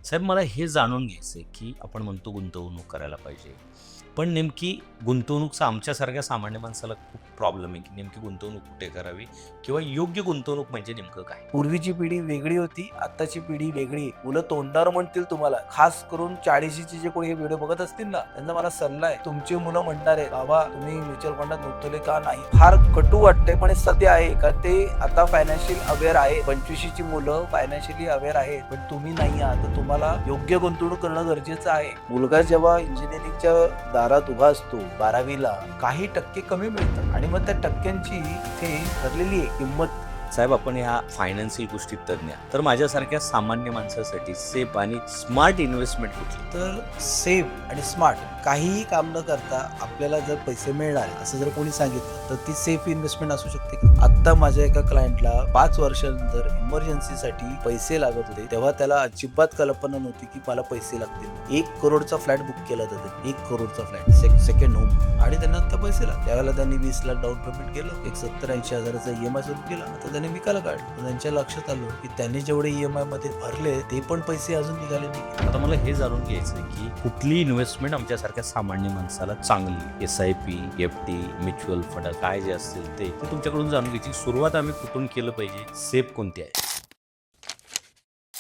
साहेब मला हे जाणून घ्यायचं आहे की आपण म्हणतो गुंतवणूक करायला पाहिजे, पण नेमकी गुंतवणूकचा आमच्यासारख्या सामान्य माणसाला खूप प्रॉब्लेम आहे की नेमकी गुंतवणूक कुठे करावी किंवा योग्य गुंतवणूक म्हणजे नेमकं काय? पूर्वीची पिढी वेगळी होती, आताची पिढी वेगळी. मुलं तोंडावर म्हणतील तुम्हाला, खास करून 40शी जे कोणी हे व्हिडिओ बघत असतील ना, त्यांना मला सल्ला आहे. तुमची मुलं म्हणणार आहे, बाबा तुम्ही म्युच्युअल फंडात गुंतवले का नाही? फार कटू वाटते, पण हे सत्य आहे का ते आता फायनान्शियल अवेअर आहे. 25ची मुलं फायनान्शियली अवेअर आहेत, पण तुम्ही नाही आहात. तर तुम्हाला योग्य गुंतवणूक करणं गरजेचं आहे. मुलगा जेव्हा इंजिनिअरिंगच्या दारात उभा असतो 12वीला, काही टक्के कमी मिळतात आणि मग त्या टक्क्यांची इथे ठरलेली आहे किंमत. साहेब आपण ह्या फायनान्शियल गोष्टीत तज्ञ आहात. तर माझ्यासारख्या सामान्य माणसासाठी सेफ आणि स्मार्ट इन्व्हेस्टमेंट कुठली? तर सेफ आणि स्मार्ट काहीही काम न करता आपल्याला जर पैसे मिळणार असं जर कोणी सांगितलं तर ती सेफ इन्व्हेस्टमेंट असू शकते का? आता माझ्या एका क्लायंटला 5 वर्षानंतर इमर्जन्सीसाठी पैसे लागत होते, तेव्हा त्याला अजिबात कल्पना नव्हती की मला पैसे लागतील. 1 करोडचा फ्लॅट बुक केला होता. 1 करोडचा फ्लॅट, सेकंड होम, आणि त्यांना आता पैसे लागले. त्यावेळेला त्यांनी 20 लाख डाऊन पेमेंट केलं, एक 70-80 हजाराचा EMI सुरू केला. आता त्यांनी निकाल काढला. त्यांच्या लक्षात आलं की त्यांनी जेवढे EMI मध्ये भरले ते पण पैसे अजून निघाले नाही. आता मला हे जाणून घ्यायचं आहे की कुठली इन्व्हेस्टमेंट आमच्यासारख्या सामान्य माणसाला चांगली, SIP, FD, म्युच्युअल फंड काय जे असतील ते तुमच्याकडून जाणून घ्यायची. सुरुवात आम्ही कुठून केलं पाहिजे, सेफ कोणती आहे?